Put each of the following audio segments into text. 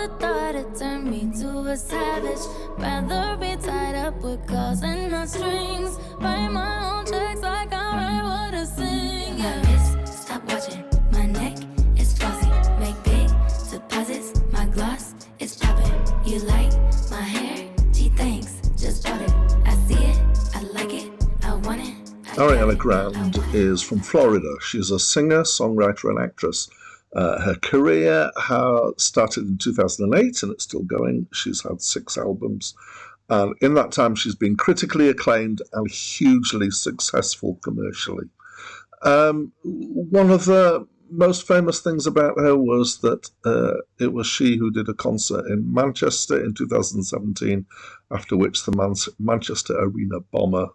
Who'da thought it turned me to a savage? Rather be tied up with calls and not strings. Write my own checks like I write what I sing. My wrist, stop watching. My neck is flossy. Make big deposits. My gloss is popping. You like my hair? Gee, thanks. Just bought it. I see it. I like it. I want it. Ariana Grande is from Florida. She's a singer, songwriter, and actress. Her career started in 2008 and it's still going. She's had 6 albums. And in that time, she's been critically acclaimed and hugely successful commercially. One of the most famous things about her was that it was she who did a concert in Manchester in 2017, after which the Manchester Arena bomber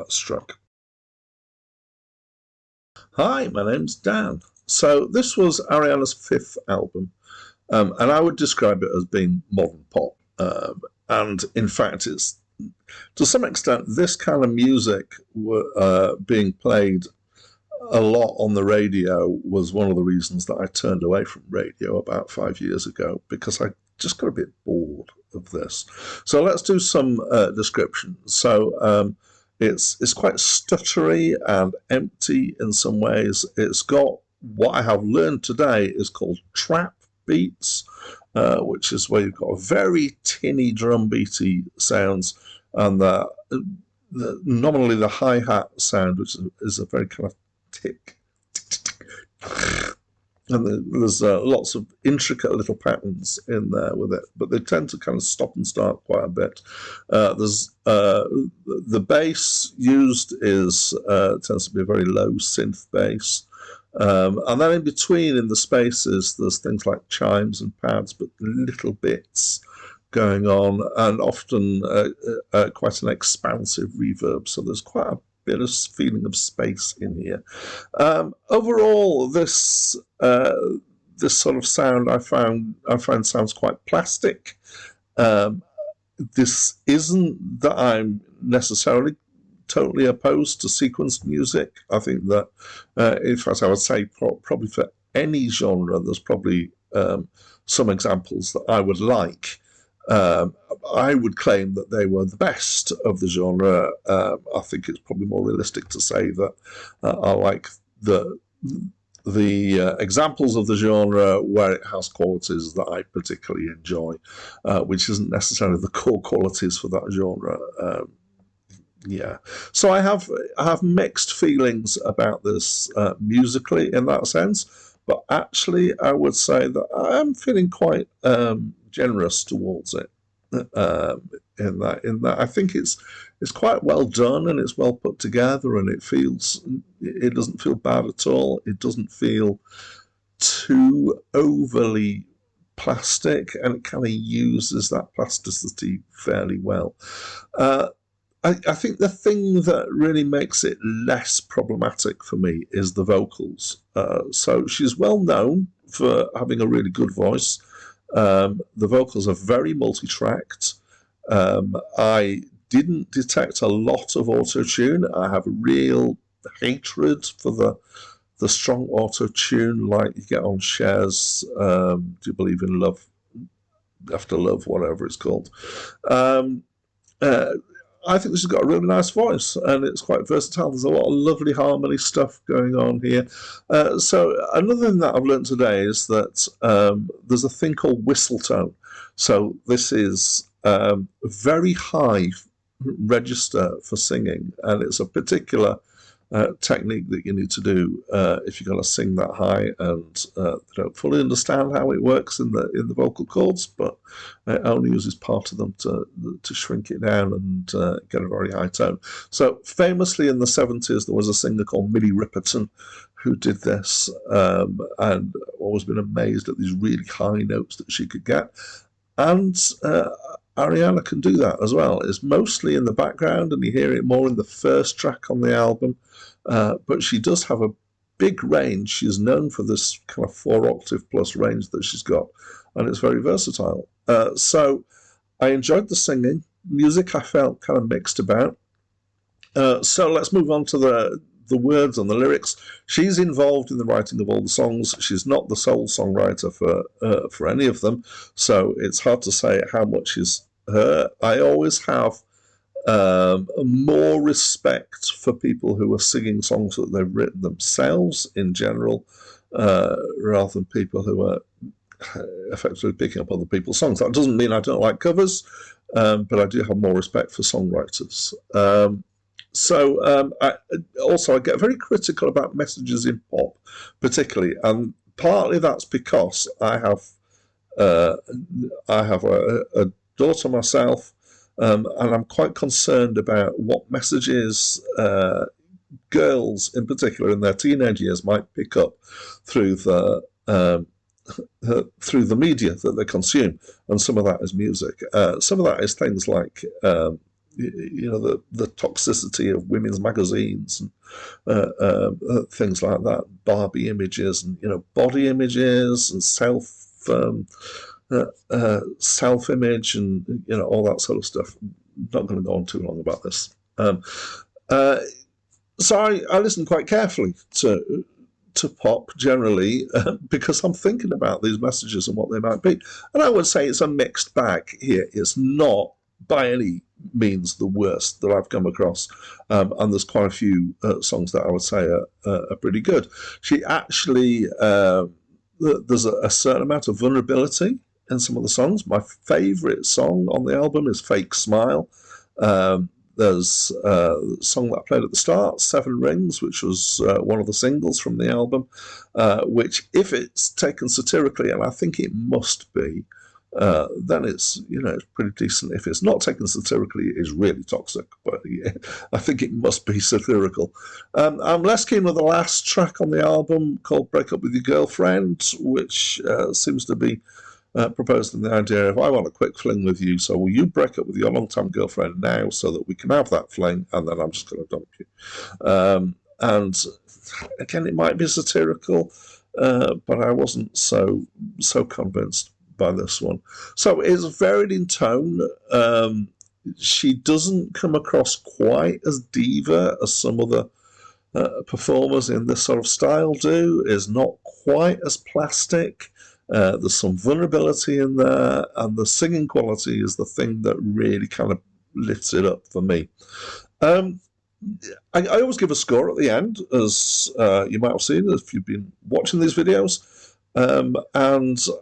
struck. Hi, my name's Dan. So this was Ariana's 5th album, and I would describe it as being modern pop. And in fact, it's to some extent this kind of music being played a lot on the radio was one of the reasons that I turned away from radio about 5 years ago, because I just got a bit bored of this. So let's do some description. So it's quite stuttery and empty in some ways. It's got what I have learned today is called trap beats, which is where you've got very tinny drum beaty sounds, and nominally the hi-hat sound, which is a very kind of tick, tick, tick, tick. And there's lots of intricate little patterns in there with it, but they tend to kind of stop and start quite a bit. There's the bass used tends to be a very low synth bass. And then in between, in the spaces, there's things like chimes and pads, but little bits going on, and often quite an expansive reverb. So there's quite a bit of feeling of space in here. Overall, this sort of sound I find sounds quite plastic. This isn't that I'm necessarily totally opposed to sequenced music. I think that, in fact, I would say probably for any genre, there's probably some examples that I would like. I would claim that they were the best of the genre. I think it's probably more realistic to say that I like the examples of the genre where it has qualities that I particularly enjoy, which isn't necessarily the core qualities for that genre. Yeah, so I have mixed feelings about this musically in that sense, but actually I would say that I am feeling quite generous towards it. In that I think it's quite well done and it's well put together, and it doesn't feel bad at all. It doesn't feel too overly plastic, and it kind of uses that plasticity fairly well. I think the thing that really makes it less problematic for me is the vocals. So she's well known for having a really good voice. The vocals are very multi-tracked. I didn't detect a lot of auto-tune. I have a real hatred for the strong auto-tune like you get on Cher's Do You Believe in Love After Love, whatever it's called. I think this has got a really nice voice, and it's quite versatile. There's a lot of lovely harmony stuff going on here. So another thing that I've learned today is that there's a thing called whistle tone. So this is a very high register for singing, and it's a particular technique that you need to do if you're going to sing that high, and they don't fully understand how it works in the vocal cords, but it only uses part of them to shrink it down and get a very high tone. So famously in the 70s there was a singer called Minnie Riperton who did this, and I've always been amazed at these really high notes that she could get, and Ariana can do that as well. It's mostly in the background, and you hear it more in the first track on the album. But she does have a big range. She's known for this kind of 4-octave plus range that she's got, and it's very versatile. So I enjoyed the singing. Music I felt kind of mixed about. So let's move on to the words and the lyrics. She's involved in the writing of all the songs. She's not the sole songwriter for any of them, so it's hard to say how much is her. I always have more respect for people who are singing songs that they've written themselves in general, rather than people who are effectively picking up other people's songs. That doesn't mean I don't like covers, but I do have more respect for songwriters. I get very critical about messages in pop, particularly, and partly that's because I have a daughter myself, and I'm quite concerned about what messages girls, in particular, in their teenage years, might pick up through the media that they consume, and some of that is music. Some of that is things like the toxicity of women's magazines and things like that, Barbie images and body images and self-image and all that sort of stuff. I'm not going to go on too long about this. So I listen quite carefully to pop generally because I'm thinking about these messages and what they might be. And I would say it's a mixed bag here. It's not by any means the worst that I've come across. And there's quite a few songs that I would say are pretty good. She actually, there's a certain amount of vulnerability in some of the songs. My favourite song on the album is Fake Smile. There's a song that I played at the start, Seven Rings, which was one of the singles from the album, which, if it's taken satirically, and I think it must be, then it's it's pretty decent. If it's not taken satirically, it is really toxic. But yeah, I think it must be satirical. I'm less keen with the last track on the album called "Break Up with Your Girlfriend," which seems to be proposing the idea of, I want a quick fling with you, so will you break up with your long-time girlfriend now so that we can have that fling, and then I'm just going to dump you. And again, it might be satirical, but I wasn't so convinced by this one. So it's varied in tone. She doesn't come across quite as diva as some other performers in this sort of style do, is not quite as plastic. There's some vulnerability in there, and the singing quality is the thing that really kind of lifts it up for me. I always give a score at the end, as you might have seen if you've been watching these videos, and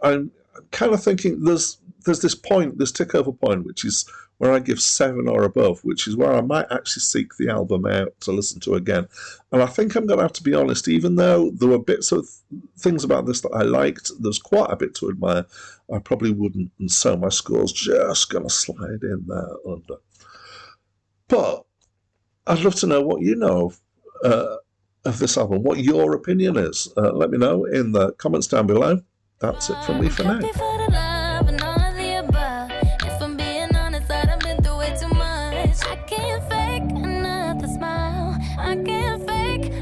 I'm kind of thinking there's this point, this tick-over point, which is where I give 7 or above, which is where I might actually seek the album out to listen to again. And I think I'm going to have to be honest, even though there were bits of things about this that I liked, there's quite a bit to admire, I probably wouldn't, and so my score's just going to slide in there under. But I'd love to know what you know of this album, what your opinion is. Let me know in the comments down below. That's it from me for now.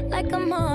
Like I'm on